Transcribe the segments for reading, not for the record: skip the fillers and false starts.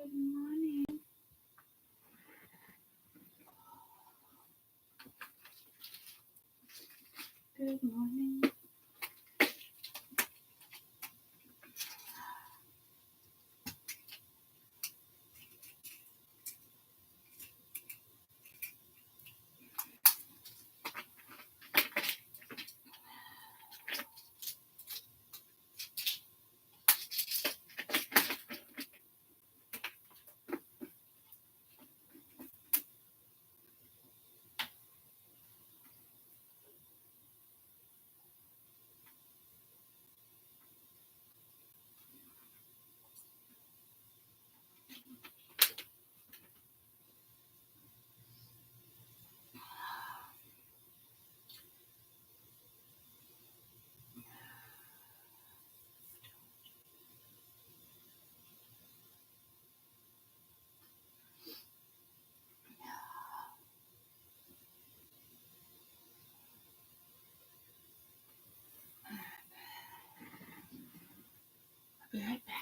Good morning. Good morning. I'll be right back.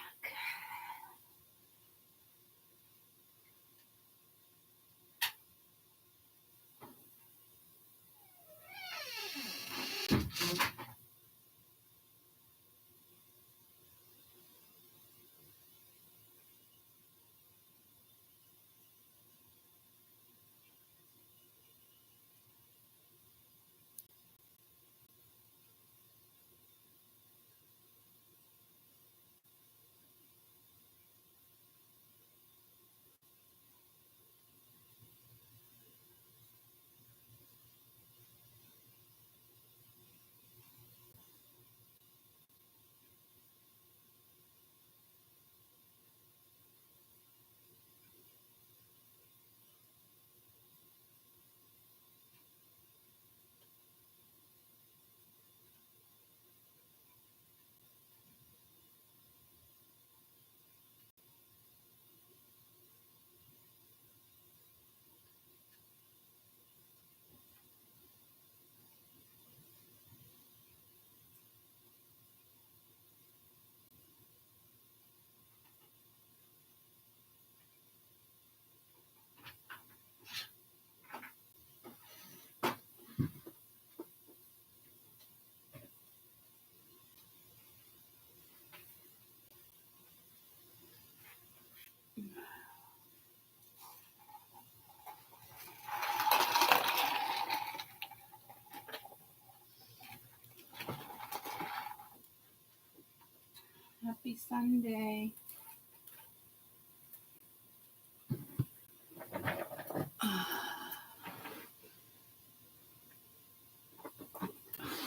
Happy Sunday.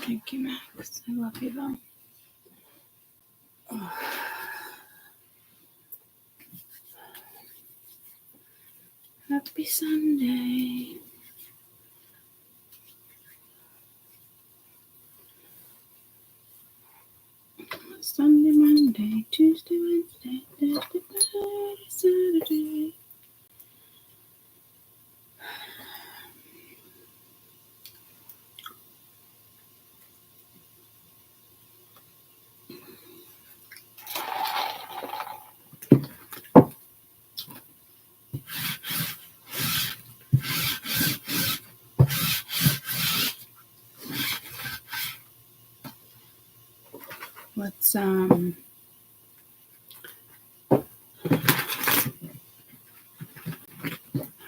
Thank you, Max. I love you, though. Happy Sunday. Sunday, Monday, Tuesday, Wednesday, Thursday, Friday, Saturday. Let's how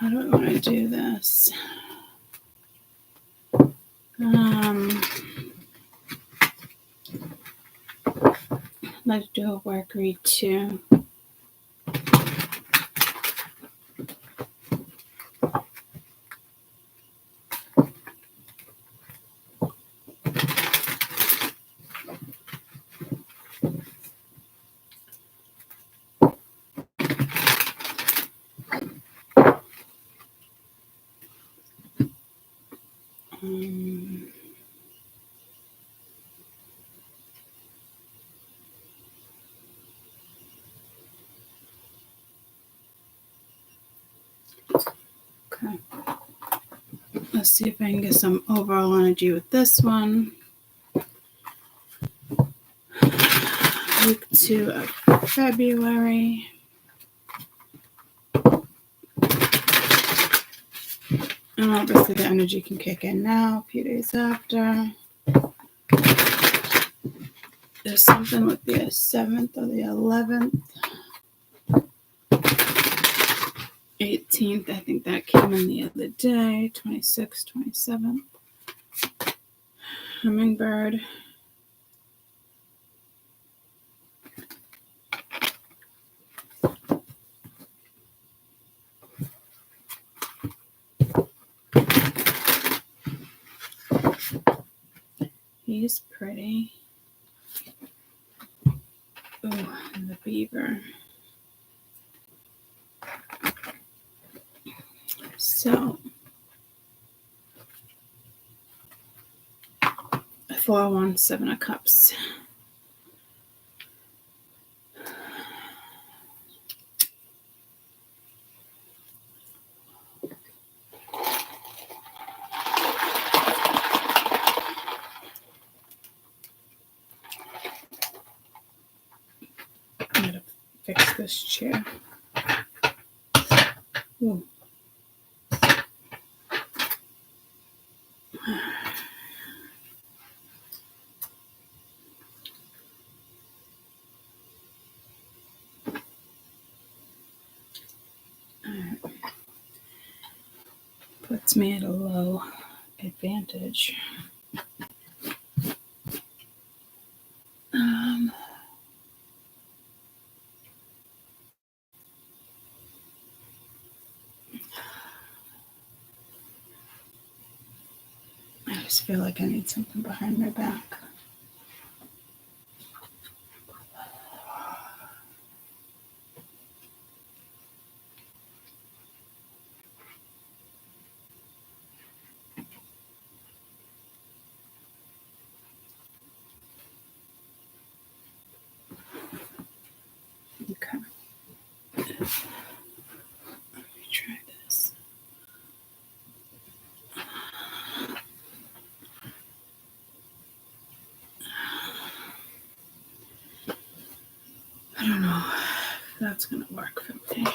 do I want to do this? Let's do a work read too. Okay. Let's see if I can get some overall energy with this one. Week 2 of February. And obviously the energy can kick in now, a few days after. There's something with the 7th or the 11th. 18th, I think that came in the other day. 26th, 27th. Hummingbird. He's pretty. Oh, and the beaver. So, 4, 1, 7 of Cups. I'm gonna fix this chair. Ooh. Puts me at a low advantage. I just feel like I need something behind my back. Okay. Let me try this. I don't know if that's going to work for me.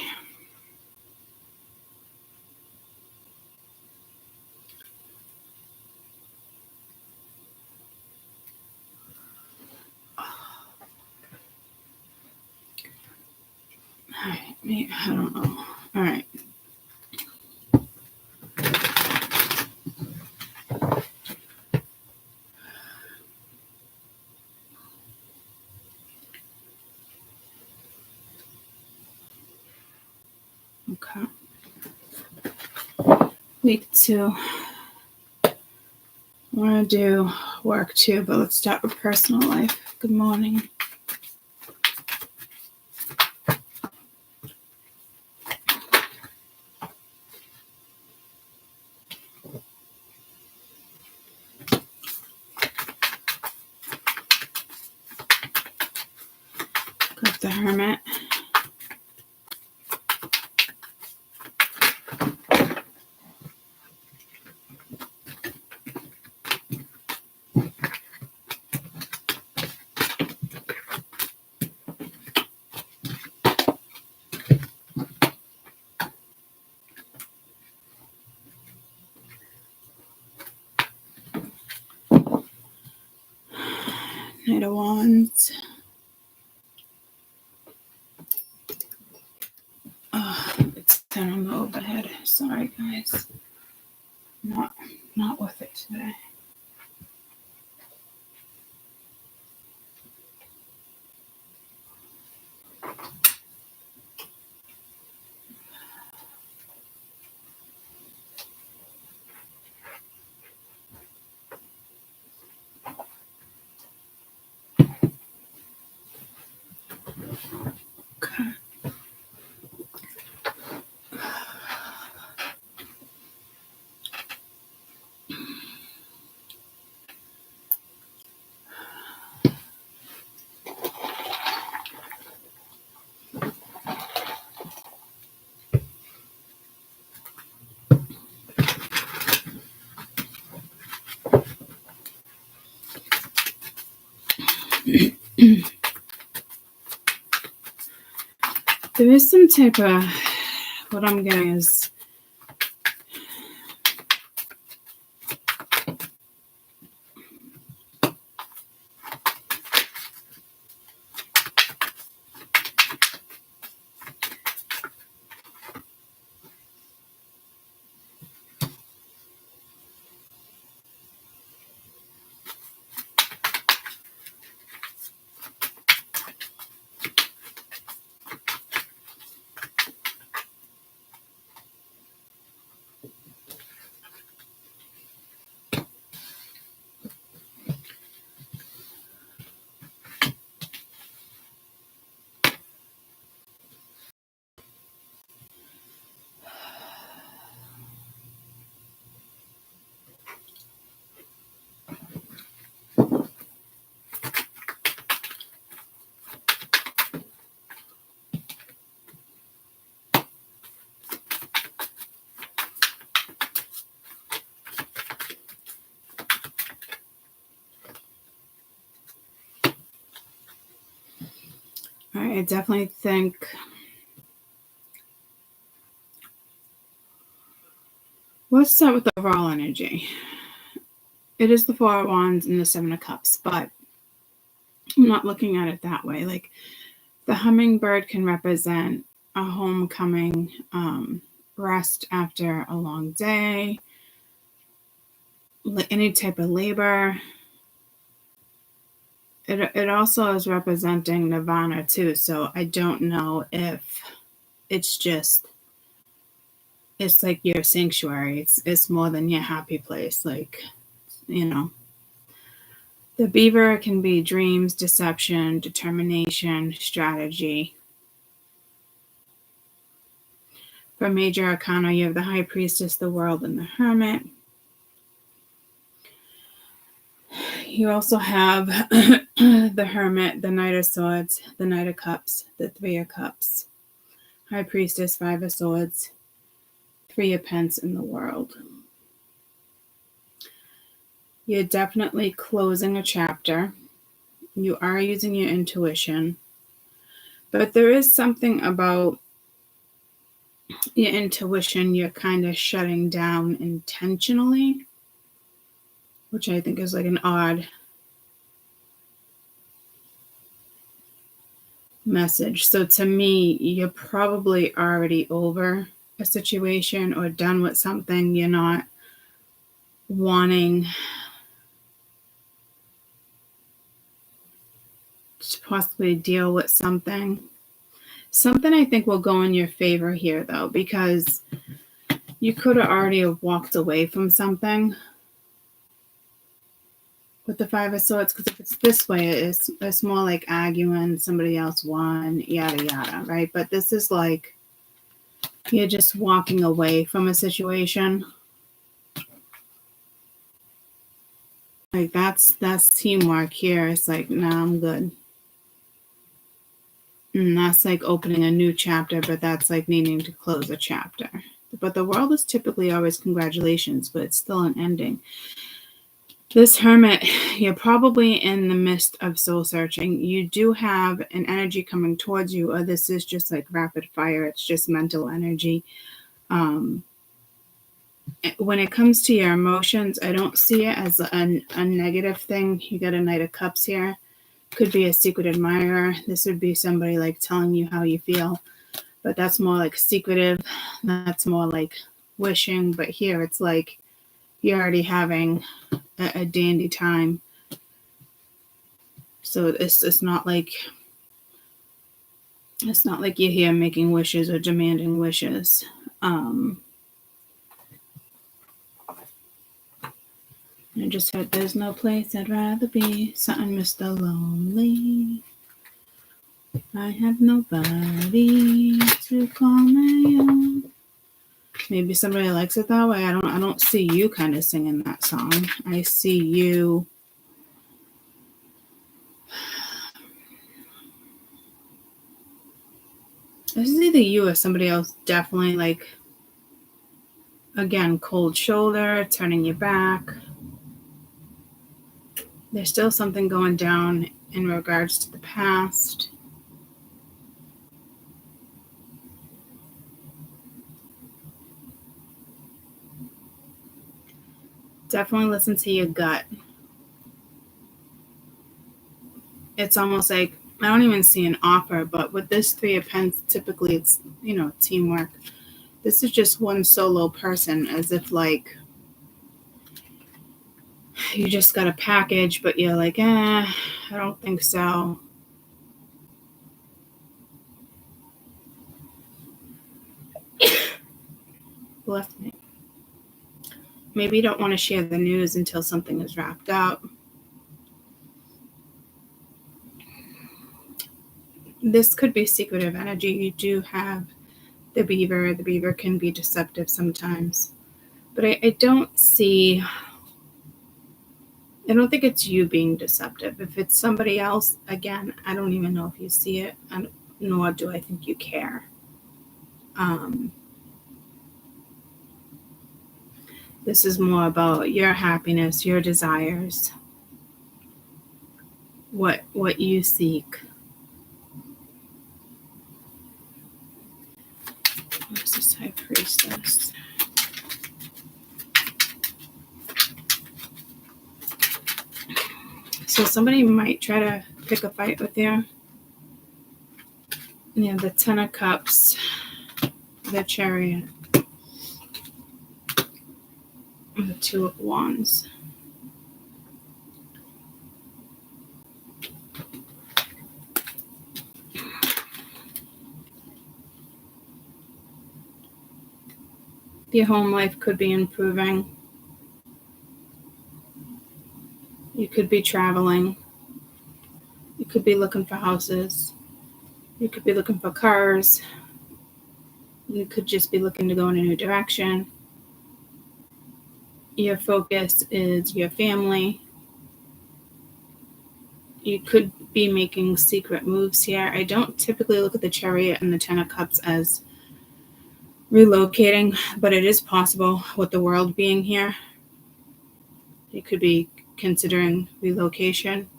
All right, maybe, I don't know. All right. Okay. Week 2. I want to do work too, but let's start with personal life. Good morning. Got the Hermit. Knight of Wands. Oh, it's down on the overhead. Sorry, guys. Not with it today. Okay. There is some type of, what I'm getting is I definitely think let's start with the overall energy. It is the Four of Wands and the Seven of Cups, but I'm not looking at it that way. Like the hummingbird can represent a homecoming, rest after a long day, any type of labor. It also is representing nirvana too, so I don't know if it's just, it's like your sanctuary. It's more than your happy place. Like, you know, the beaver can be dreams, deception, determination, strategy. For major arcana, you have the High Priestess, the World, and the Hermit. You also have the Hermit, the Knight of Swords, the Knight of Cups, the Three of Cups, High Priestess, Five of Swords, Three of Pence, and the World. You're definitely closing a chapter. You are using your intuition. But there is something about your intuition you're kind of shutting down intentionally, which I think is like an odd message. So to me, you're probably already over a situation or done with something. You're not wanting to possibly deal with something. Something I think will go in your favor here, though, because you could have already walked away from something with the Five of Swords, because if it's this way, it's more like arguing, somebody else won, yada, yada, right? But this is like you're just walking away from a situation. Like that's teamwork here. It's like, nah, I'm good. And that's like opening a new chapter, but that's like needing to close a chapter. But the World is typically always congratulations, but it's still an ending. This Hermit, you're probably in the midst of soul searching. You do have an energy coming towards you, or this is just like rapid fire. It's just mental energy. When it comes to your emotions, I don't see it as a negative thing. You got a Knight of Cups here. Could be a secret admirer. This would be somebody like telling you how you feel, but that's more like secretive. That's more like wishing. But here it's like you're already having a dandy time. So it's not like you're here making wishes or demanding wishes. I just heard there's no place I'd rather be. Something Mr. Lonely. I have nobody to call my own. Maybe somebody likes it that way. I don't see you kind of singing that song. I see you this is either you or somebody else, definitely like, again, cold shoulder, turning your back. There's still something going down in regards to the past. Definitely listen to your gut. It's almost like, I don't even see an offer, but with this Three of Pence, typically it's, teamwork. This is just one solo person, as if like you just got a package, but you're like, I don't think so. Bless me. Maybe you don't want to share the news until something is wrapped up. This could be secretive energy. You do have the beaver. The beaver can be deceptive sometimes. But I don't think it's you being deceptive. If it's somebody else, again, I don't even know if you see it, nor do I think you care. This is more about your happiness, your desires, what you seek. Where's this High Priestess? So somebody might try to pick a fight with you. And you have the Ten of Cups, the Chariot, and the Two of Wands. Your home life could be improving. You could be traveling. You could be looking for houses. You could be looking for cars. You could just be looking to go in a new direction. Your focus is your family. You could be making secret moves here. I don't typically look at the Chariot and the Ten of Cups as relocating, but it is possible with the world being here. You could be considering relocation.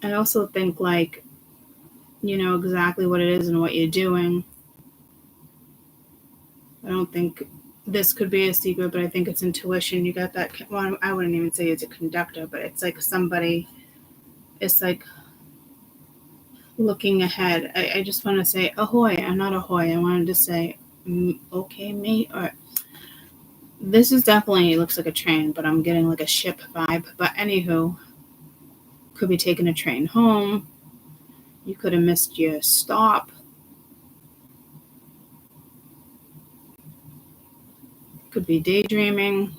I also think like you know exactly what it is and what you're doing. I don't think this could be a secret, but I think it's intuition. You got that. Well, I wouldn't even say it's a conductor, but it's like somebody, it's like looking ahead. I just want to say ahoy. I'm not ahoy. I wanted to say okay, mate. Or this is definitely looks like a train, but I'm getting like a ship vibe. But anywho, could be taking a train home. You could have missed your stop. Could be daydreaming.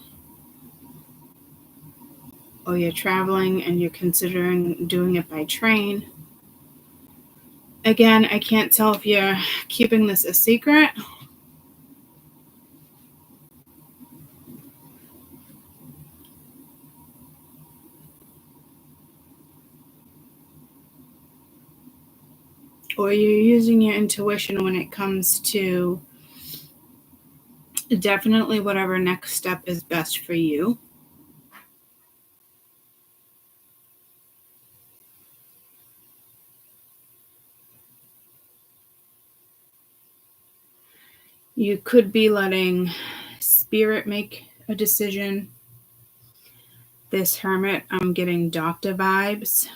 Or you're traveling and you're considering doing it by train. Again, I can't tell if you're keeping this a secret. Or you're using your intuition when it comes to definitely whatever next step is best for you. You could be letting spirit make a decision. This Hermit, I'm getting doctor vibes.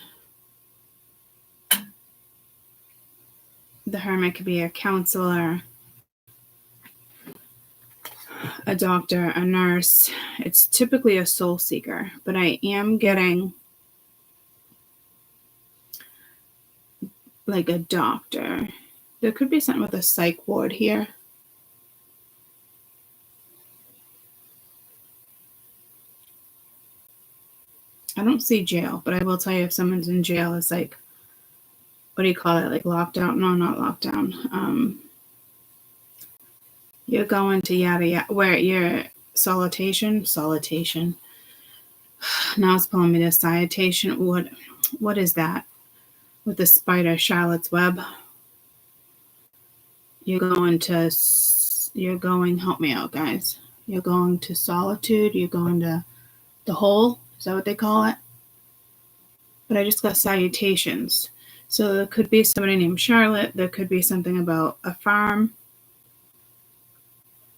The Hermit could be a counselor, a doctor, a nurse. It's typically a soul seeker, but I am getting like a doctor. There could be something with a psych ward here. I don't see jail, but I will tell you if someone's in jail, it's like, what do you call it? Like lockdown? No, not lockdown. You're going to yada yada. Where you're solitation. Now it's pulling me to citation. What is that? With the spider, Charlotte's Web. You're going, help me out, guys. You're going to solitude. You're going to the hole. Is that what they call it? But I just got salutations. So there could be somebody named Charlotte. There could be something about a farm.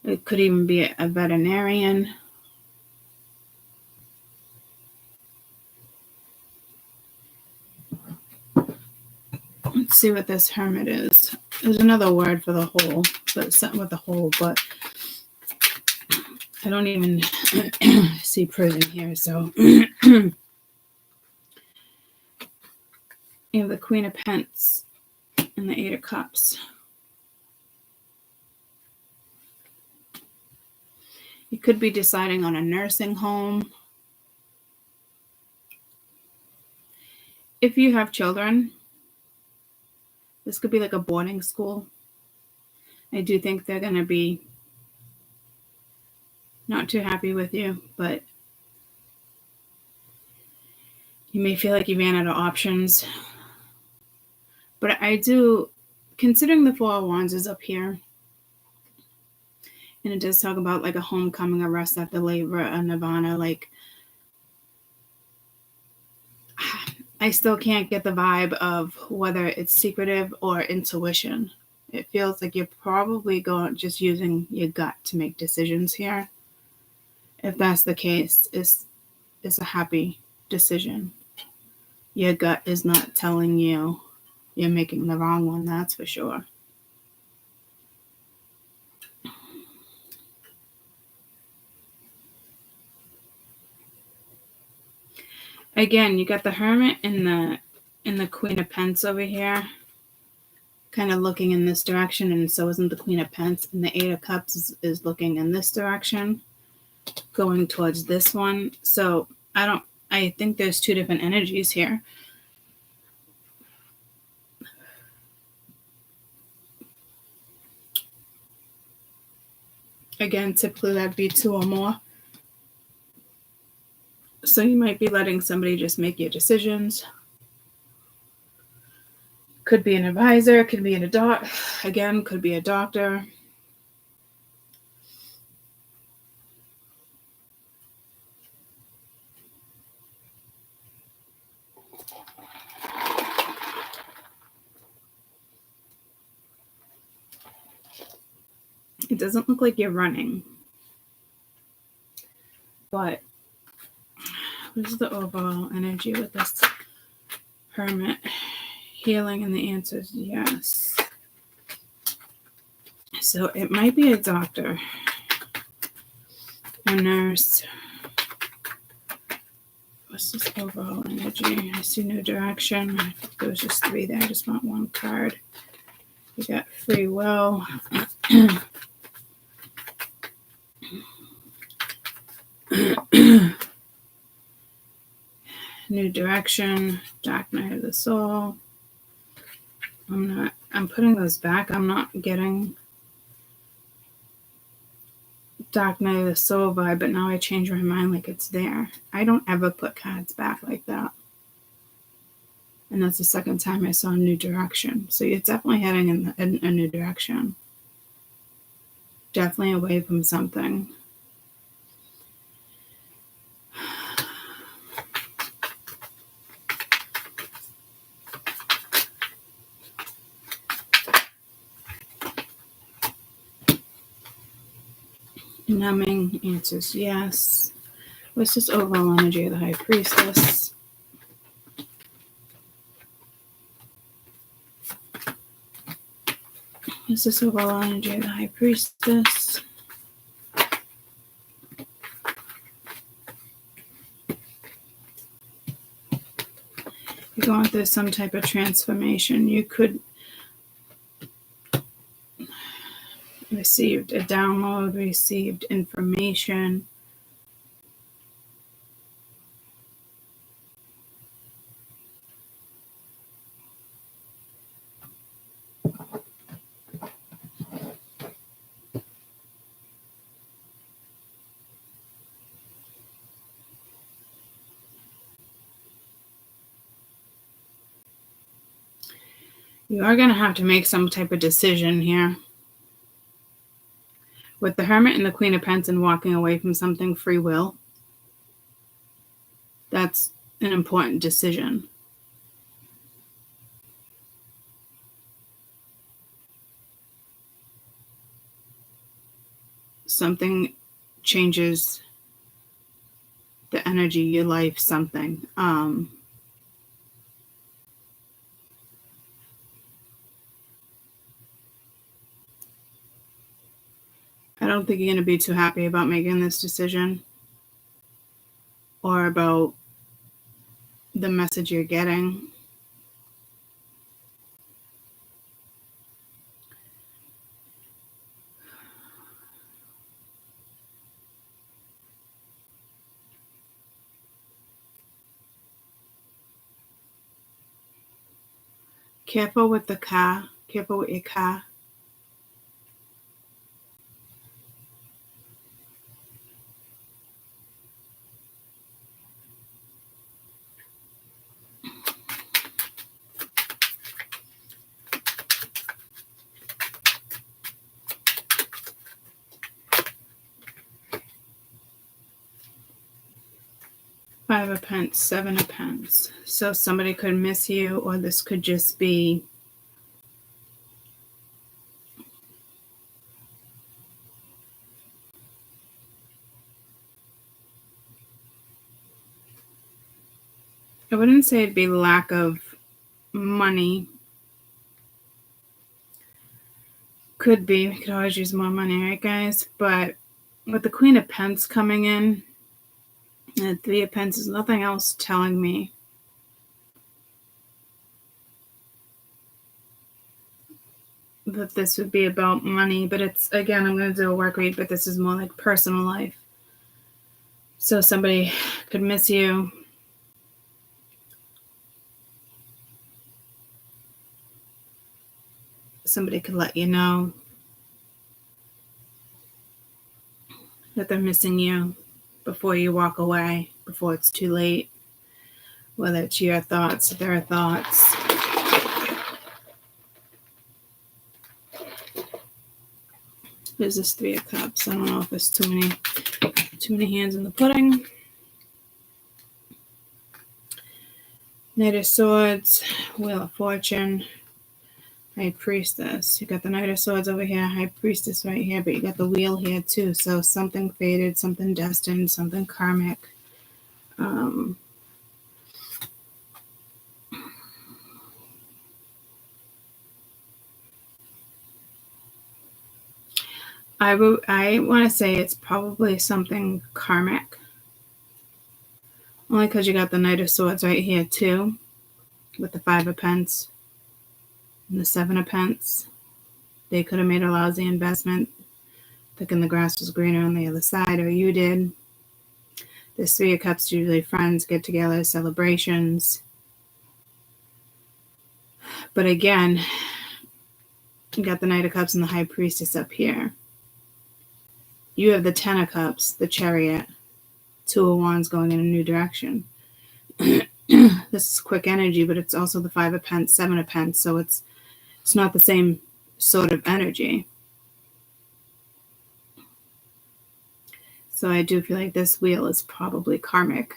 It could even be a veterinarian. Let's see what this Hermit is. There's another word for the hole, but it's something with the hole, but I don't even see prison here, so you have the Queen of Pence and the Eight of Cups. You could be deciding on a nursing home. If you have children, this could be like a boarding school. I do think they're going to be not too happy with you, but you may feel like you ran out of options. But I do, considering the Four of Wands is up here, and it does talk about like a homecoming, a rest after labor, a nirvana, like I still can't get the vibe of whether it's secretive or intuition. It feels like you're probably just using your gut to make decisions here. If that's the case, it's a happy decision. Your gut is not telling you you're making the wrong one, that's for sure. Again, you got the Hermit and the Queen of Pence over here, kind of looking in this direction, and so isn't the Queen of Pence, and the Eight of Cups is looking in this direction, going towards this one. So I think there's two different energies here. Again, typically that'd be two or more. So you might be letting somebody just make your decisions. Could be an advisor, could be could be a doctor. It doesn't look like you're running. But what is the overall energy with this Hermit? Healing, and the answer is yes. So it might be a doctor, a nurse. What's this overall energy? I see no direction. I think there was just three there. I just want one card. You got free will. New direction. Dark night of the soul. I'm putting those back. I'm not getting Dark Night of the Soul vibe, but now I change my mind like it's there. I don't ever put cards back like that. And that's the second time I saw a new direction. So you're definitely heading in a new direction. Definitely away from something. Numbing, answers yes. What's this overall energy of the High Priestess? What's this overall energy of the High Priestess? You're going through some type of transformation. You could received a download, received information. You are going to have to make some type of decision here. With the Hermit and the Queen of Pentacles and walking away from something, free will, that's an important decision. Something changes the energy, your life, something. I don't think you're going to be too happy about making this decision or about the message you're getting. Careful with the car. Careful with your car. Five of Pentacles, Seven of Pentacles. So somebody could miss you, or this could just be I wouldn't say it'd be lack of money. Could be. We could always use more money, right, guys? But with the Queen of Pence coming in, and the Three of Pence, is nothing else telling me that this would be about money. But it's, again, I'm going to do a work read, but this is more like personal life. So somebody could miss you. Somebody could let you know that they're missing you before you walk away, before it's too late. Whether it's your thoughts, their thoughts. There's this Three of Cups. I don't know if there's too many hands in the pudding. Knight of Swords, Wheel of Fortune, High Priestess. You got the Knight of Swords over here, High Priestess right here, but you got the Wheel here too. So something fated, something destined, something karmic. I want to say it's probably something karmic. Only because you got the Knight of Swords right here too, with the Five of Pence and the Seven of Pence. They could have made a lousy investment, thinking the grass was greener on the other side, or you did. This Three of Cups, usually friends, get-togethers, celebrations. But again, you got the Knight of Cups and the High Priestess up here. You have the Ten of Cups, the Chariot, Two of Wands going in a new direction. This is quick energy, but it's also the Five of Pence, Seven of Pence, so it's not the same sort of energy. So I do feel like this wheel is probably karmic.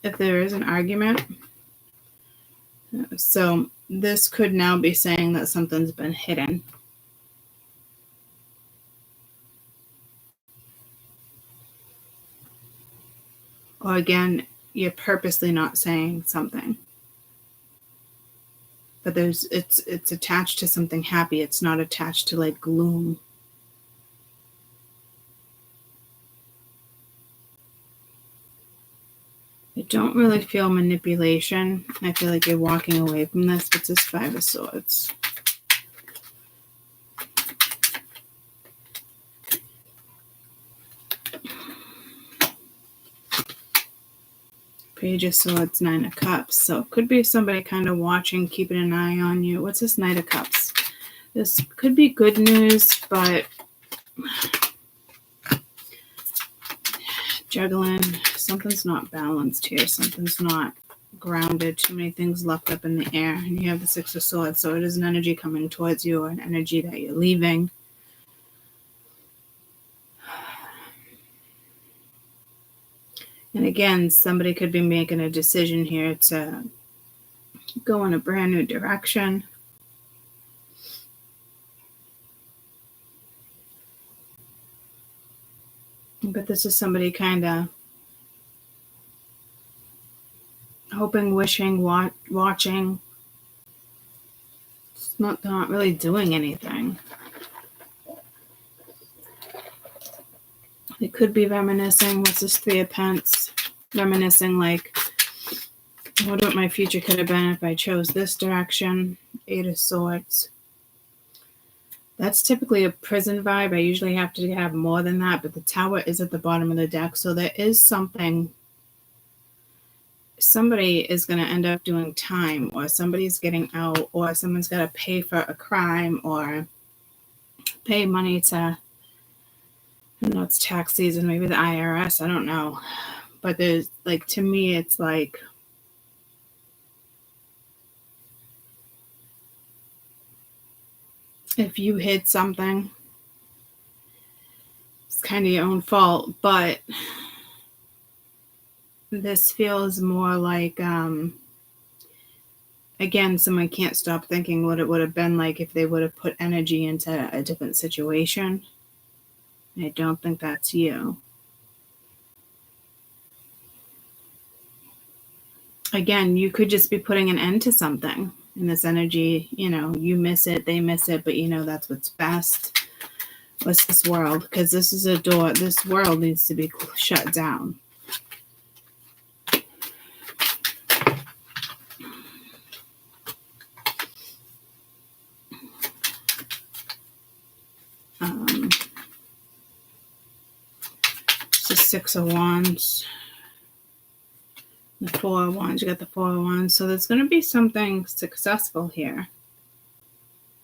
If there is an argument, so this could now be saying that something's been hidden. Or again, you're purposely not saying something. But it's attached to something happy. It's not attached to like gloom. I don't really feel manipulation. I feel like you're walking away from this. What's this Five of Swords? Page of Swords, Nine of Cups. So it could be somebody kind of watching, keeping an eye on you. What's this Knight of Cups? This could be good news, but juggling. Something's not balanced here. Something's not grounded. Too many things left up in the air. And you have the Six of Swords. So it is an energy coming towards you, or an energy that you're leaving. And again, somebody could be making a decision here to go in a brand new direction. But this is somebody kind of hoping, wishing, watching. It's not really doing anything. It could be reminiscing. What's this Three of Pence? Reminiscing like, I wonder what my future could have been if I chose this direction. Eight of Swords. That's typically a prison vibe. I usually have to have more than that, but the Tower is at the bottom of the deck. So there is something. Somebody is going to end up doing time, or somebody's getting out, or someone's got to pay for a crime, or pay money to, I know it's tax season, maybe the IRS, I don't know. But there's, like, to me, it's like, if you hid something, it's kind of your own fault. But this feels more like again, someone can't stop thinking what it would have been like if they would have put energy into a different situation. I don't think that's you. Again, you could just be putting an end to something. And this energy, you miss it, they miss it, but that's what's best. What's this world? Because this is a door. This world needs to be shut down. It's the Six of Wands. The Four of Wands. You got the Four of Wands. So there's going to be something successful here.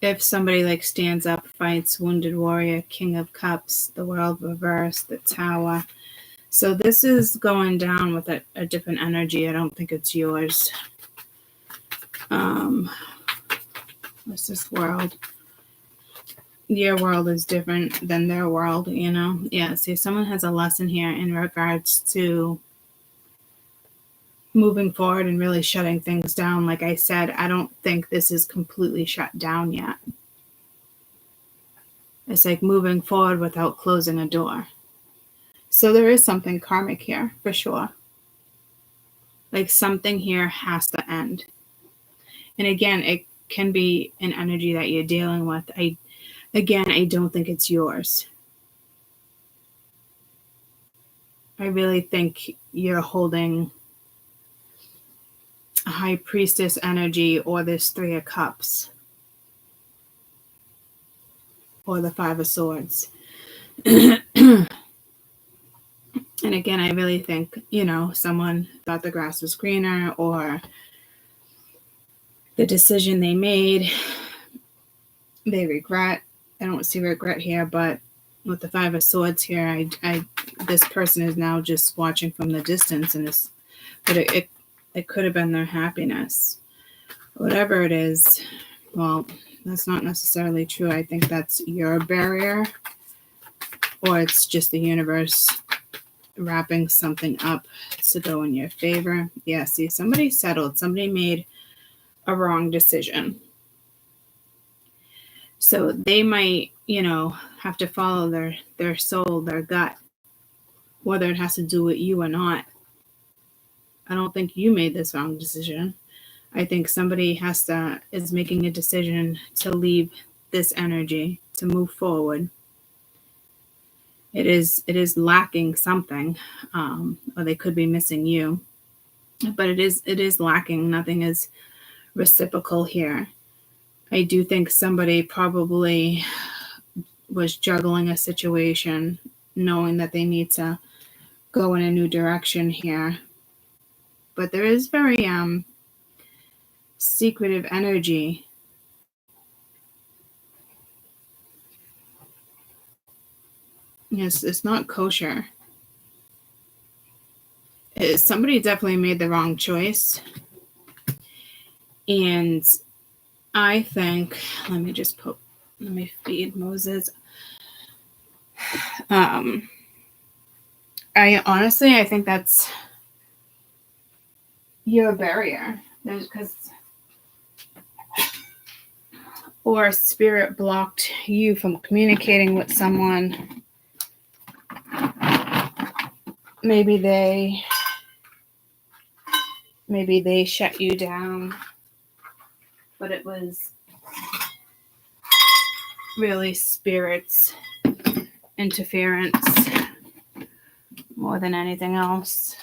If somebody stands up, fights, Wounded Warrior, King of Cups, the World Reversed, the Tower. So this is going down with a different energy. I don't think it's yours. What's this world? Your world is different than their world, Yeah, see, someone has a lesson here in regards to moving forward and really shutting things down. Like I said, I don't think this is completely shut down yet. It's like moving forward without closing a door. So there is something karmic here, for sure. Like something here has to end. And again, it can be an energy that you're dealing with. I don't think it's yours. I really think you're holding a High Priestess energy, or this Three of Cups, or the Five of Swords. And again, I really think, someone thought the grass was greener, or the decision they made, they regret. I don't see regret here, but with the Five of Swords here, this person is now just watching from the distance, but it could have been their happiness. Whatever it is, well, that's not necessarily true. I think that's your barrier, or it's just the universe wrapping something up to go in your favor. Yeah, see, somebody settled. Somebody made a wrong decision. So they might, have to follow their soul, their gut, whether it has to do with you or not. I don't think you made this wrong decision. I think somebody is making a decision to leave this energy, to move forward. It is lacking something, or they could be missing you, but it is lacking. Nothing is reciprocal here. I do think somebody probably was juggling a situation, knowing that they need to go in a new direction here. But there is very secretive energy. Yes, it's not kosher. Somebody definitely made the wrong choice. And I think, let me feed Moses. I think that's your barrier. Or spirit blocked you from communicating with someone. Maybe they shut you down, but it was really spirit's interference more than anything else.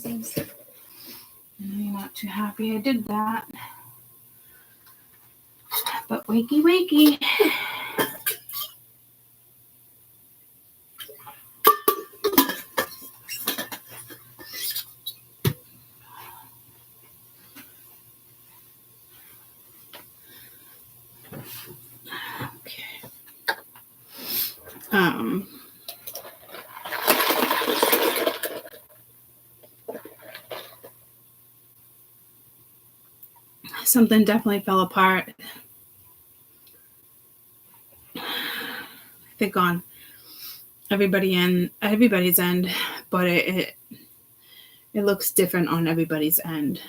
roses. I know you're not too happy I did that. But wakey, wakey. Okay. Something definitely fell apart. I think on everybody's end, but it looks different on everybody's end.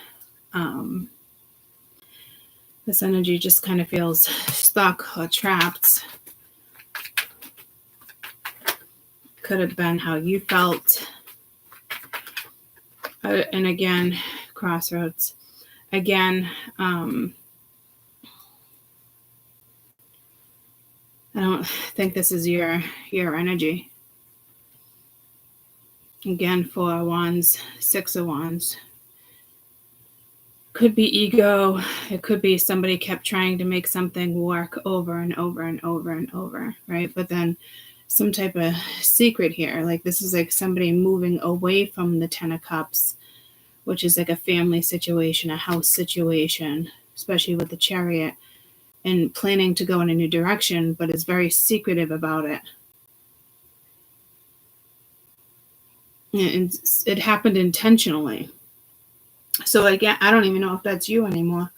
This energy just kind of feels stuck or trapped. Could have been how you felt. And again, crossroads. Again, I don't think this is your energy. Again, 4 of Wands, 6 of Wands. Could be ego. It could be somebody kept trying to make something work over and over and over and over, right? But then some type of secret here. Like this is like somebody moving away from the 10 of Cups, which is like a family situation, a house situation, especially with the Chariot, and planning to go in a new direction, but is very secretive about it. And it happened intentionally. So again, I don't even know if that's you anymore.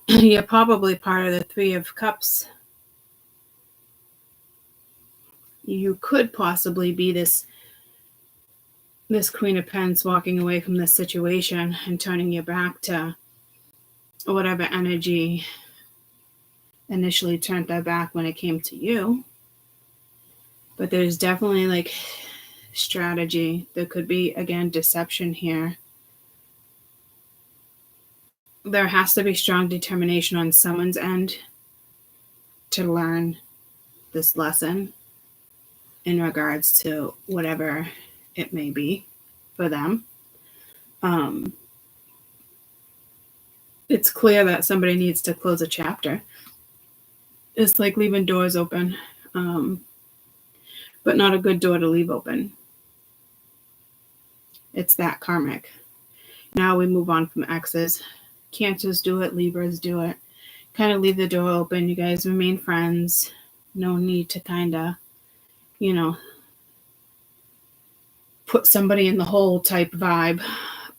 You're probably part of the 3 of Cups. You could possibly be this Queen of Pentacles walking away from this situation and turning your back to whatever energy initially turned their back when it came to you. But there's definitely like strategy. There could be, again, deception here. There has to be strong determination on someone's end to learn this lesson in regards to whatever it may be for them. It's clear that somebody needs to close a chapter. It's like leaving doors open, but not a good door to leave open. It's that karmic. Now we move on from exes. Cancers do it, Libras do it. Kind of leave the door open. You guys remain friends. No need to kind of, put somebody in the hole type vibe.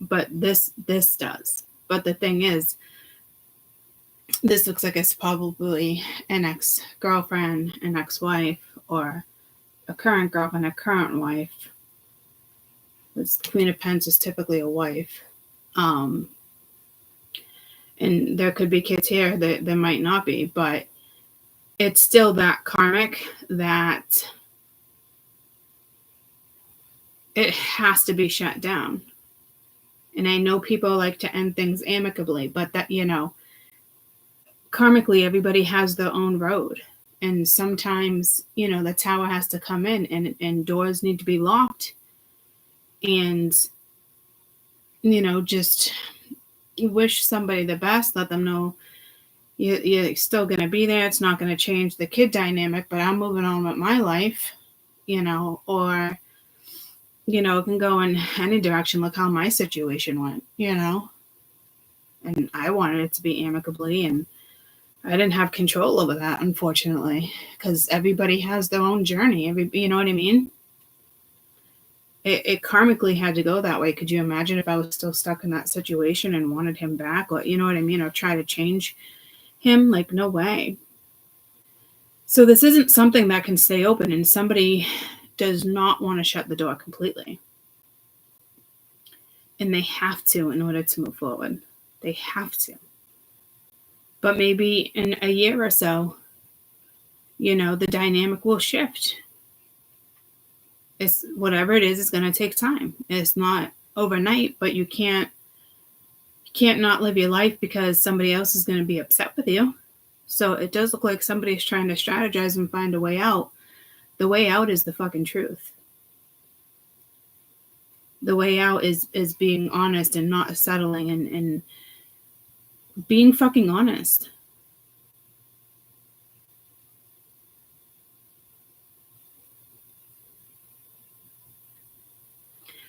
But this does. But the thing is, this looks like it's probably an ex-girlfriend, an ex-wife, or a current girlfriend, a current wife. This Queen of Pentacles is typically a wife. And there could be kids here, there might not be, but it's still that karmic that it has to be shut down. And I know people like to end things amicably, but that, karmically, everybody has their own road. And sometimes, the tower has to come in and doors need to be locked. And, just wish somebody the best, let them know you're still going to be there. It's not going to change the kid dynamic, but I'm moving on with my life, or, it can go in any direction. Look how my situation went, and I wanted it to be amicably, and I didn't have control over that, unfortunately, because everybody has their own journey. You know what I mean? It karmically had to go that way. Could you imagine if I was still stuck in that situation and wanted him back? Or, you know what I mean? Or try to change him? Like, no way. So this isn't something that can stay open, and somebody does not want to shut the door completely. And they have to in order to move forward. They have to. But maybe in a year or so, the dynamic will shift. It's whatever it is, it's going to take time. It's not overnight, but you can't not live your life because somebody else is going to be upset with you. So it does look like somebody's trying to strategize and find a way out. The way out is the fucking truth. The way out is being honest and not settling, and being fucking honest.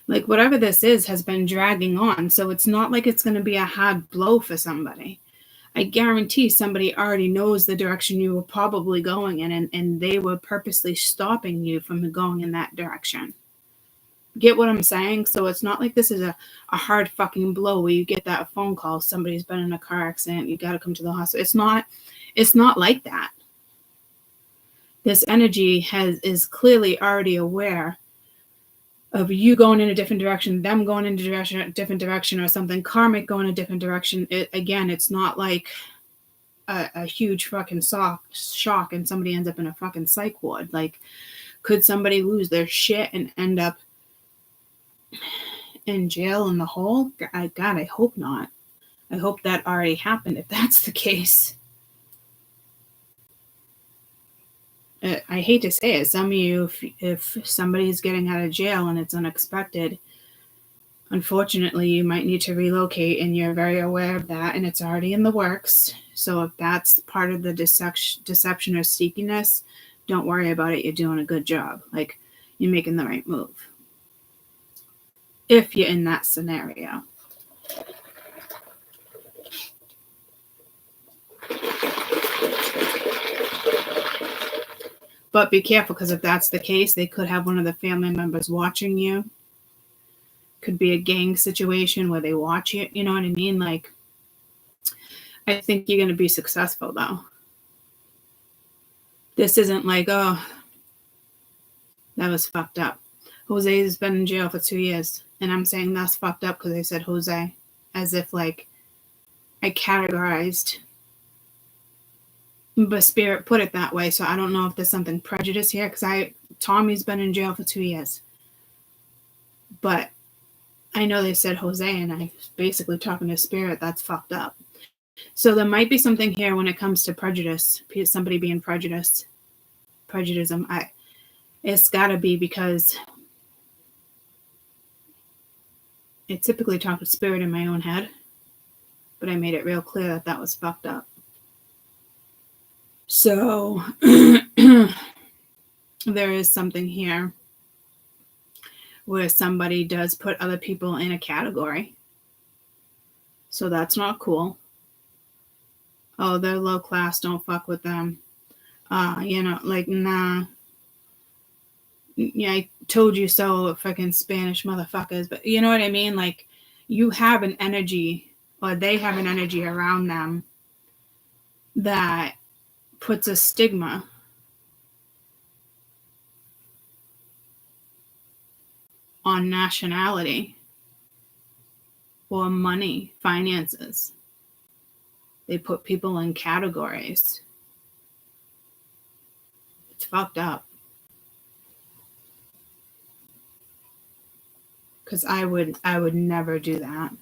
Like, whatever this is has been dragging on, so it's not like it's going to be a hard blow for somebody. I guarantee somebody already knows the direction you were probably going in, and they were purposely stopping you from going in that direction. Get what I'm saying? So it's not like this is a hard fucking blow where you get that phone call, somebody's been in a car accident, you got to come to the hospital. It's not like that. This energy is clearly already aware of you going in a different direction, them going in a different direction, or something karmic going a different direction. It's not like a huge fucking shock and somebody ends up in a fucking psych ward. Like, could somebody lose their shit and end up in jail in the hole? God, I hope not. I hope that already happened if that's the case. I hate to say it, some of you, if somebody's getting out of jail and it's unexpected, unfortunately, you might need to relocate, and you're very aware of that, and it's already in the works. So if that's part of the deception or sneakiness, don't worry about it. You're doing a good job. Like, you're making the right move. If you're in that scenario. But be careful, because if that's the case, they could have one of the family members watching you. Could be a gang situation where they watch you. You know what I mean? Like, I think you're going to be successful, though. This isn't like, oh, that was fucked up. Jose has been in jail for 2 years. And I'm saying that's fucked up because I said Jose. As if, like, I categorized. But Spirit put it that way, so I don't know if there's something prejudice here, because Tommy's been in jail for 2 years. But I know they said Jose, and I was basically talking to Spirit. That's fucked up. So there might be something here when it comes to prejudice, somebody being prejudiced. Prejudicism. It's got to be because I typically talk to Spirit in my own head, but I made it real clear that that was fucked up. So there is something here where somebody does put other people in a category. So that's not cool. Oh, they're low class, don't fuck with them. Like, nah. Yeah, I told you so, fucking Spanish motherfuckers. But you know what I mean? Like, you have an energy, or they have an energy around them that puts a stigma on nationality or money, finances. They put people in categories. It's fucked up. Because I would never do that.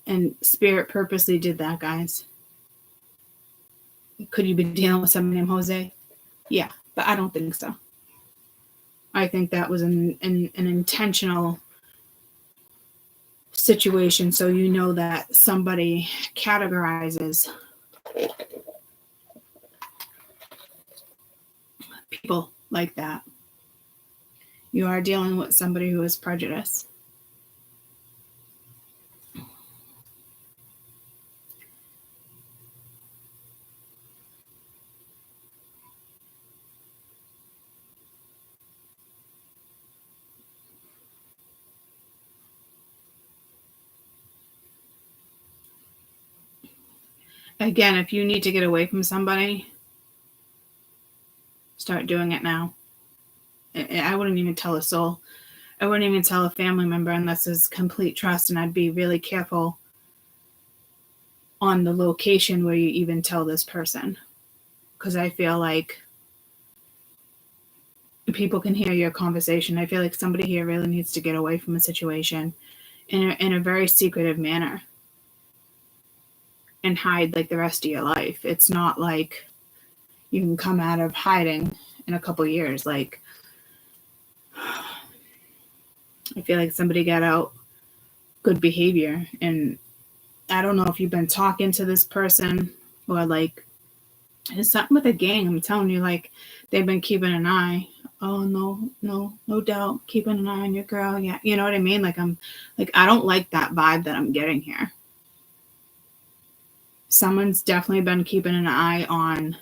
And Spirit purposely did that, guys. Could you be dealing with somebody named Jose? Yeah, but I don't think so. I think that was an intentional situation, so you know that somebody categorizes people like that. You are dealing with somebody who is prejudiced. Again, if you need to get away from somebody, start doing it now. I wouldn't even tell a soul. I wouldn't even tell a family member unless there's complete trust, and I'd be really careful on the location where you even tell this person. Because I feel like people can hear your conversation. I feel like somebody here really needs to get away from a situation in a very secretive manner and hide like the rest of your life. It's not like you can come out of hiding in a couple years. Like, I feel like somebody got out good behavior, and I don't know if you've been talking to this person or like it's something with a gang. I'm telling you, like they've been keeping an eye. Oh no doubt, keeping an eye on your girl. Yeah, you know what I mean. Like I don't like that vibe that I'm getting here. Someone's definitely been keeping an eye on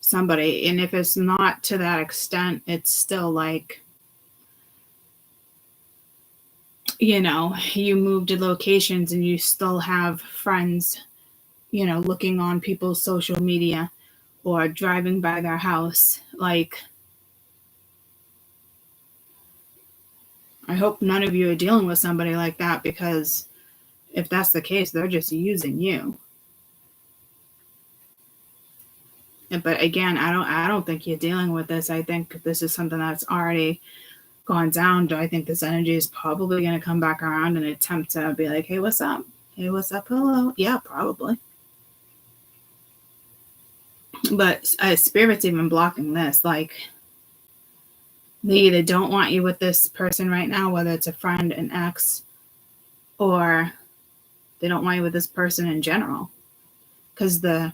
somebody, and if it's not to that extent, it's still like, you know, you moved to locations and you still have friends, you know, looking on people's social media or driving by their house. Like, I hope none of you are dealing with somebody like that, because if that's the case, they're just using you. But again, I don't think you're dealing with this. I think this is something that's already gone down. Do I think this energy is probably going to come back around and attempt to be like, hey, what's up? Hey, what's up? Hello? Yeah, probably. But Spirit's even blocking this. Like, they either don't want you with this person right now, whether it's a friend, an ex, or they don't want you with this person in general. Because the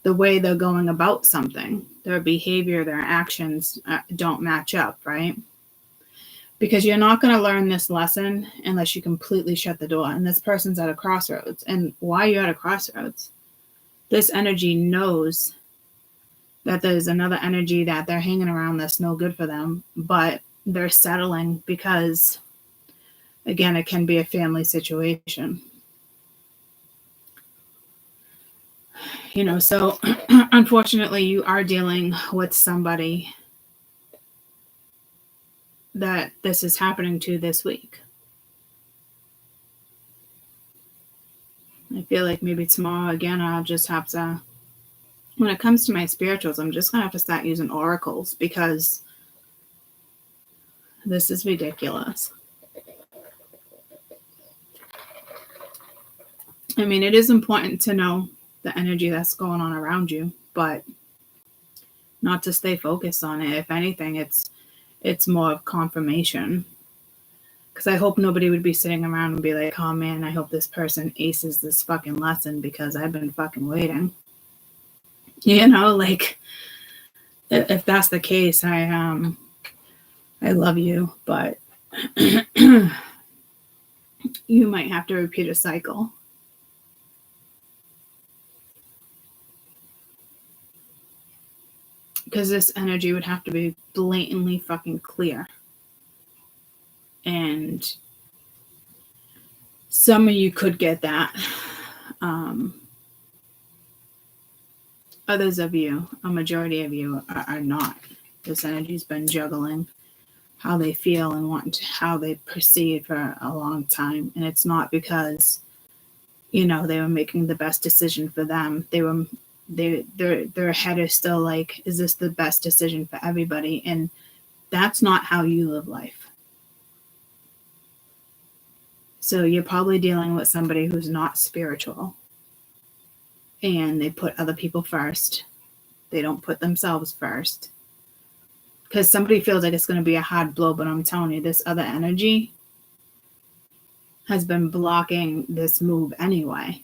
way they're going about something, their behavior, their actions don't match up, right? Because you're not going to learn this lesson unless you completely shut the door. And this person's at a crossroads. And why are you at a crossroads? This energy knows that there's another energy that they're hanging around that's no good for them, but they're settling because, again, it can be a family situation. You know, so unfortunately, you are dealing with somebody that this is happening to this week. I feel like maybe tomorrow, again, I'll just have to, when it comes to my spirituals, I'm just going to have to start using oracles, because this is ridiculous. I mean, it is important to know the energy that's going on around you, but not to stay focused on it. If anything, it's more of confirmation. Because I hope nobody would be sitting around and be like, oh man, I hope this person aces this fucking lesson because I've been fucking waiting. You know, like, if that's the case, I love you, but you might have to repeat a cycle. Because this energy would have to be blatantly fucking clear. And some of you could get that. Others of you, a majority of you, are not. This energy's been juggling how they feel and how they perceive for a long time. And it's not because, you know, they were making the best decision for them. Their head is still like, is this the best decision for everybody? And that's not how you live life. So you're probably dealing with somebody who's not spiritual, and they put other people first. They don't put themselves first. Because somebody feels like it's going to be a hard blow, but I'm telling you, this other energy has been blocking this move anyway.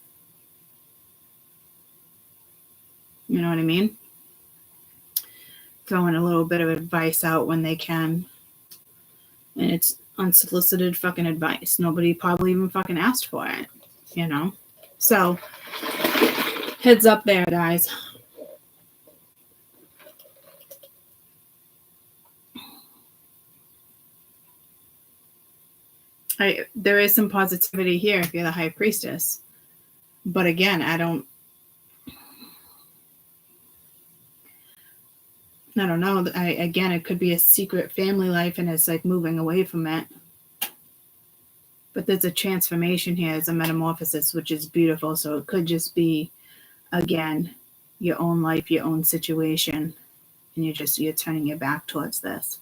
You know what I mean? Throwing a little bit of advice out when they can. And it's unsolicited fucking advice. Nobody probably even fucking asked for it, you know? So, heads up there, guys. There is some positivity here if you're the High Priestess. But again, I don't know. Again, it could be a secret family life and it's like moving away from it. But there's a transformation here. It's a metamorphosis, which is beautiful. So it could just be, again, your own life, your own situation. And you're turning your back towards this.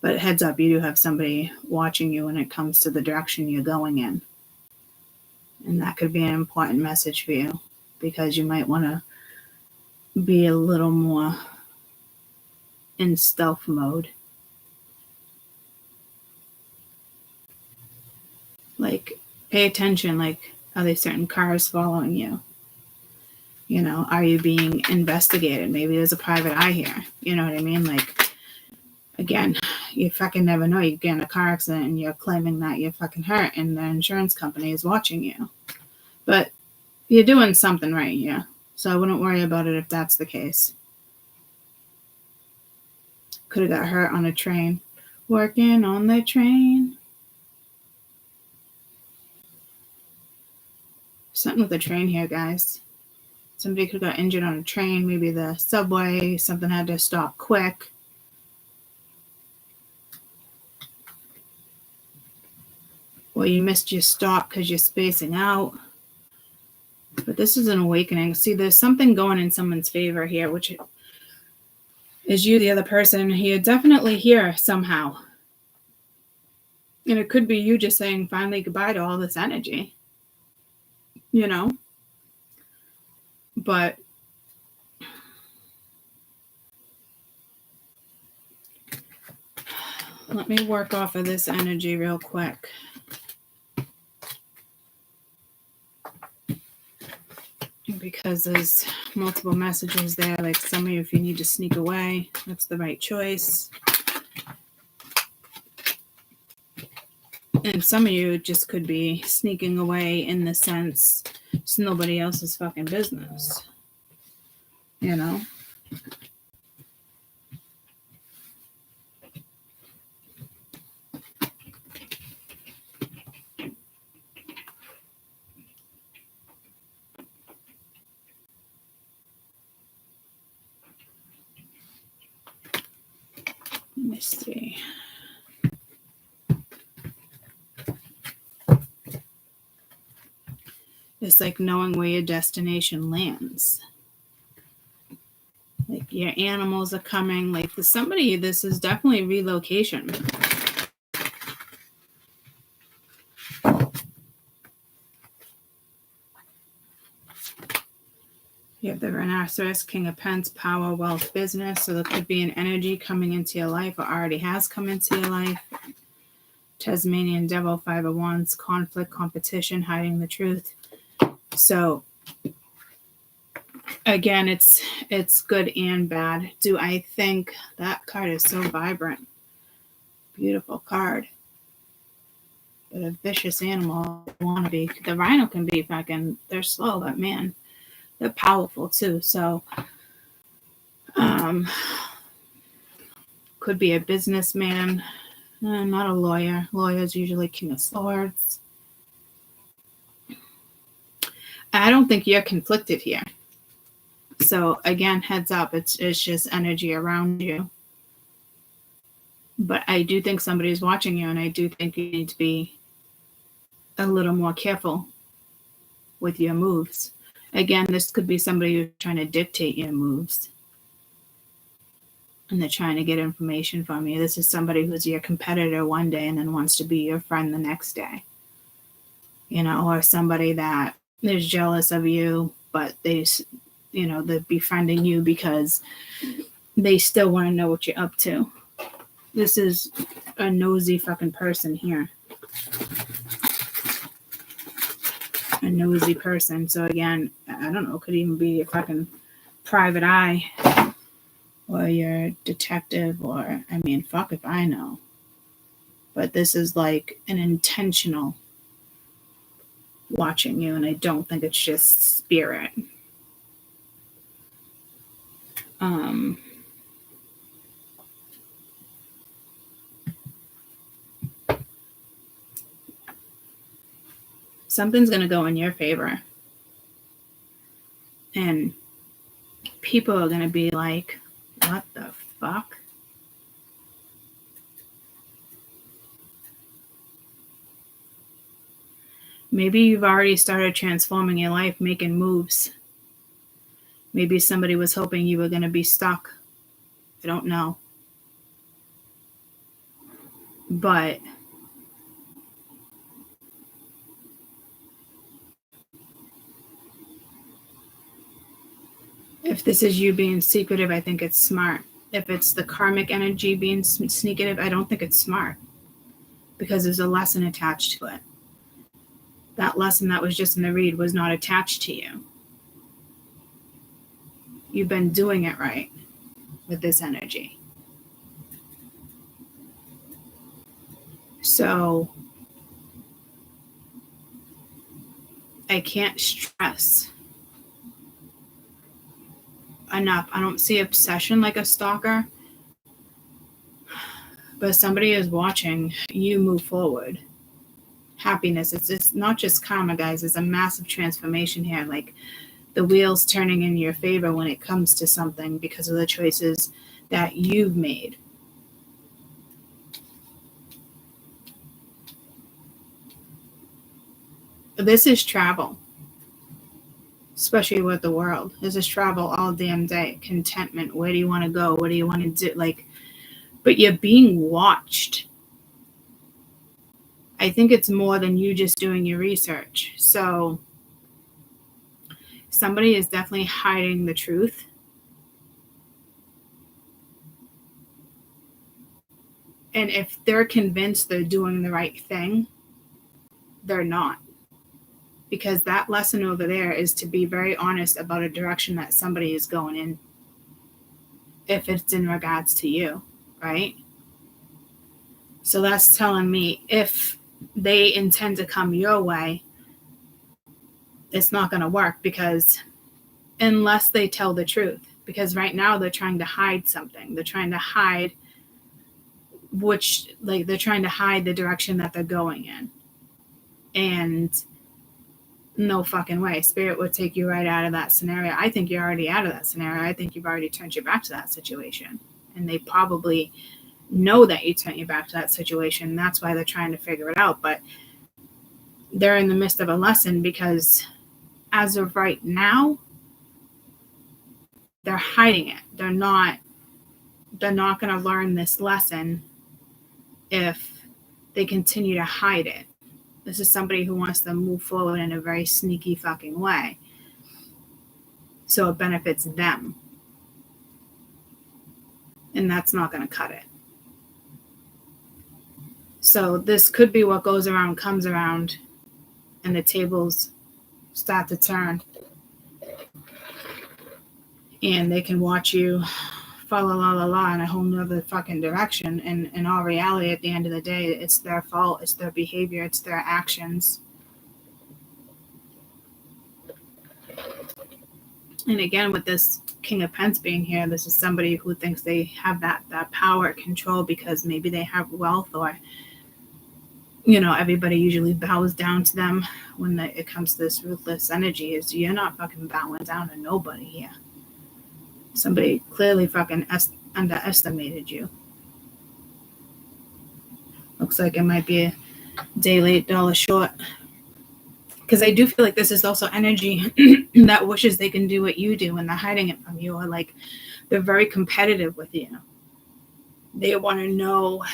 But heads up, you do have somebody watching you when it comes to the direction you're going in. And that could be an important message for you, because you might want to be a little more in stealth mode. Like, pay attention. Like, are there certain cars following you? You know, are you being investigated? Maybe there's a private eye here. You know what I mean? Like, again, you fucking never know. You get in a car accident and you're claiming that you're fucking hurt and the insurance company is watching you. But you're doing something right here. So I wouldn't worry about it if that's the case. Could have got hurt on a train. Working on the train. Something with the train here, guys. Somebody could have got injured on a train. Maybe the subway. Something had to stop quick. Or you missed your stop because you're spacing out. But this is an awakening. See, there's something going in someone's favor here, which is you, the other person. You're definitely here somehow. And it could be you just saying finally goodbye to all this energy. You know? But let me work off of this energy real quick. Because there's multiple messages there. Like, some of you, if you need to sneak away, that's the right choice. And some of you just could be sneaking away in the sense it's nobody else's fucking business. You know? Let me see. It's like knowing where your destination lands. Like, your animals are coming. Like, for somebody, this is definitely relocation. You have the Rhinoceros, King of Pence, power, wealth, business. So there could be an energy coming into your life or already has come into your life. Tasmanian Devil, Five of Wands, conflict, competition, hiding the truth. So, again, it's good and bad. Do I think that card is so vibrant? Beautiful card. But a vicious animal want to be. The rhino can be fucking, they're slow, but man, they're powerful too. So, could be a businessman, not a lawyer. Lawyers usually King of Swords. I don't think you're conflicted here. So again, heads up, it's just energy around you. But I do think somebody's watching you, and I do think you need to be a little more careful with your moves. Again, this could be somebody who's trying to dictate your moves. And they're trying to get information from you. This is somebody who's your competitor one day and then wants to be your friend the next day. You know, or somebody that is jealous of you, but they're befriending you because they still want to know what you're up to. This is a nosy fucking person here. A nosy person. So again, I don't know, could even be a fucking private eye or your detective, or, I mean, fuck if I know. But this is like an intentional watching you, and I don't think it's just spirit. Something's going to go in your favor. And people are going to be like, what the fuck? Maybe you've already started transforming your life, making moves. Maybe somebody was hoping you were going to be stuck. I don't know. But if this is you being secretive, I think it's smart. If it's the karmic energy being sneaky, I don't think it's smart, because there's a lesson attached to it. That lesson that was just in the read was not attached to you. You've been doing it right with this energy. So I can't stress enough. I don't see obsession like a stalker, but somebody is watching you move forward. Happiness. It's not just karma, guys. It's a massive transformation here. Like the wheels turning in your favor when it comes to something because of the choices that you've made. This is travel, especially with the world. This is travel all damn day. Contentment. Where do you want to go? What do you want to do? Like, but you're being watched. I think it's more than you just doing your research. So somebody is definitely hiding the truth. And if they're convinced they're doing the right thing, they're not. Because that lesson over there is to be very honest about a direction that somebody is going in, if it's in regards to you, right? So that's telling me if they intend to come your way, it's not going to work, because unless they tell the truth, because right now they're trying to hide something. They're trying to hide they're trying to hide the direction that they're going in. And no fucking way. Spirit would take you right out of that scenario. I think you're already out of that scenario. I think you've already turned your back to that situation. And they probably know that you turned your back to that situation. That's why they're trying to figure it out. But they're in the midst of a lesson, because as of right now, they're hiding it. They're not going to learn this lesson if they continue to hide it. This is somebody who wants to move forward in a very sneaky fucking way, so it benefits them. And that's not going to cut it. So this could be what goes around comes around, and the tables start to turn. And they can watch you follow in a whole nother fucking direction. And in all reality, at the end of the day, it's their fault. It's their behavior. It's their actions. And again, with this King of Pence being here, this is somebody who thinks they have that power, control, because maybe they have wealth, or, everybody usually bows down to them when it comes to this ruthless energy. Is you're not fucking bowing down to nobody here. Somebody clearly fucking underestimated you. Looks like it might be a day late, dollar short. Because I do feel like this is also energy that wishes they can do what you do, and they're hiding it from you, or like they're very competitive with you. They want to know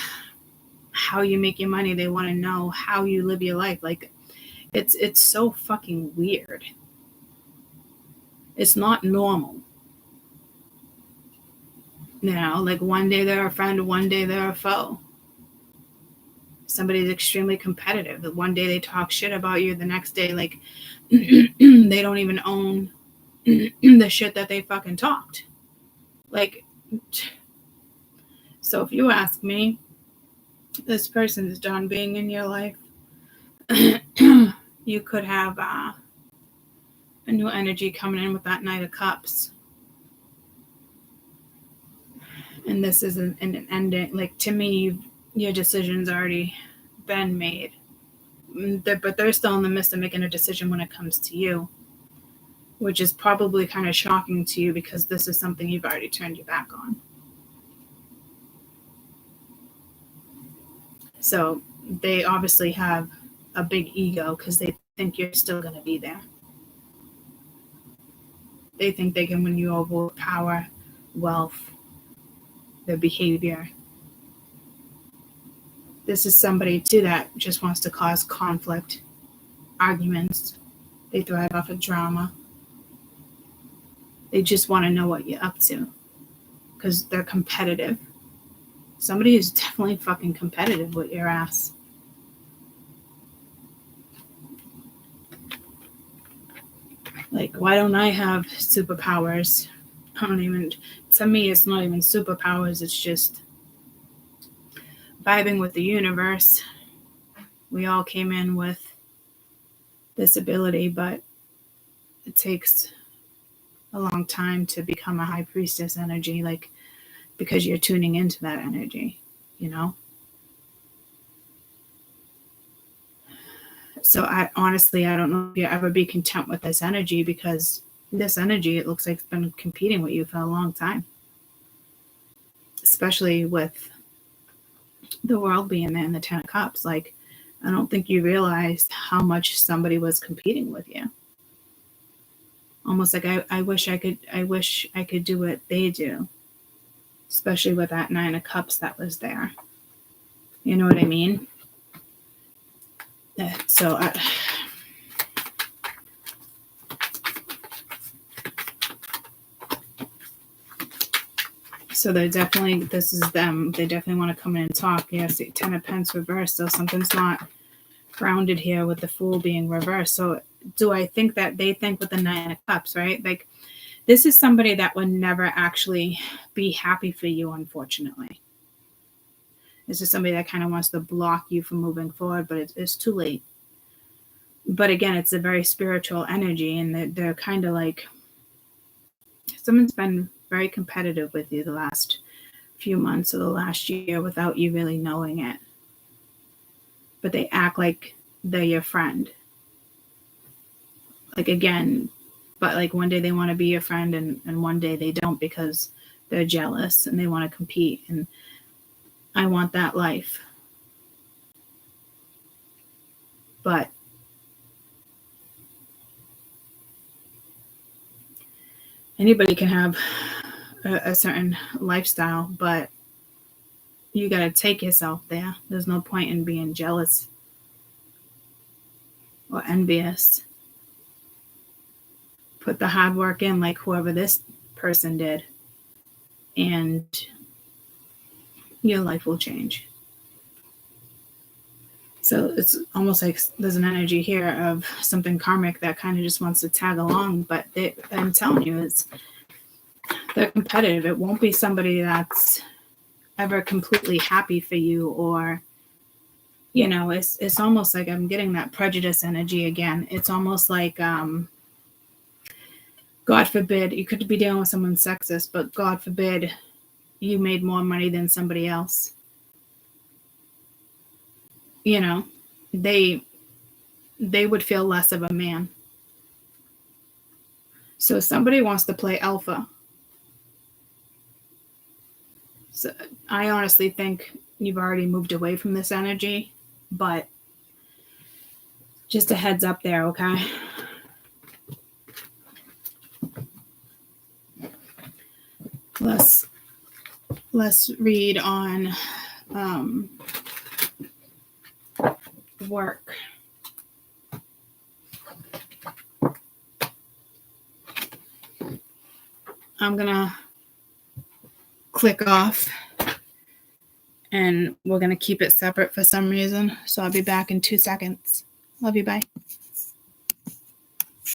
how you make your money. They want to know how you live your life. Like it's so fucking weird. It's not normal. Like one day they're a friend, one day they're a foe. Somebody's extremely competitive. One day they talk shit about you, the next day, like, they don't even own the shit that they fucking talked. Like, so if you ask me, this person is done being in your life. You could have a new energy coming in with that Knight of Cups. And this is an ending. Like, to me, your decision's already been made. But they're still in the midst of making a decision when it comes to you, which is probably kind of shocking to you, because this is something you've already turned your back on. So they obviously have a big ego, because they think you're still going to be there. They think they can win you over with power, wealth, their behavior. This is somebody too that just wants to cause conflict, arguments. They thrive off of drama. They just want to know what you're up to. because they're competitive. Somebody who's definitely fucking competitive with your ass. Like, why don't I have superpowers? To me, it's not even superpowers. It's just vibing with the universe. We all came in with this ability, but it takes a long time to become a high priestess energy, like, because you're tuning into that energy, you know? So I don't know if you'll ever be content with this energy, because this energy, it looks like it's been competing with you for a long time. Especially with the world being there in the 10 of Cups. Like, I don't think you realized how much somebody was competing with you. Almost like I wish I could do what they do. Especially with that 9 of Cups that was there. You know what I mean? So so they're definitely, this is them. They definitely want to come in and talk. Yes, 10 of Pentacles reversed. So something's not grounded here with the Fool being reversed. So do I think that they think with the 9 of Cups, right? Like, this is somebody that would never actually be happy for you, unfortunately. This is somebody that kind of wants to block you from moving forward, but it's too late. But again, it's a very spiritual energy, and they're kind of like, someone's been very competitive with you the last few months or the last year without you really knowing it. But they act like they're your friend. Like, again, but like one day they want to be your friend, and one day they don't, because they're jealous and they want to compete. And I want that life. But anybody can have a certain lifestyle, but you got to take yourself there. There's no point in being jealous or envious. Put the hard work in, like whoever this person did, and your life will change. So it's almost like there's an energy here of something karmic that kind of just wants to tag along. But I'm telling you, they're competitive. It won't be somebody that's ever completely happy for you, or, you know, it's almost like I'm getting that prejudice energy again. It's almost like, God forbid, you could be dealing with someone sexist, but God forbid you made more money than somebody else. You know, they would feel less of a man. So somebody wants to play alpha. So I honestly think you've already moved away from this energy, but just a heads up there, okay? Let's read on work. I'm gonna click off, and we're gonna keep it separate for some reason. So I'll be back in 2 seconds. Love you, bye.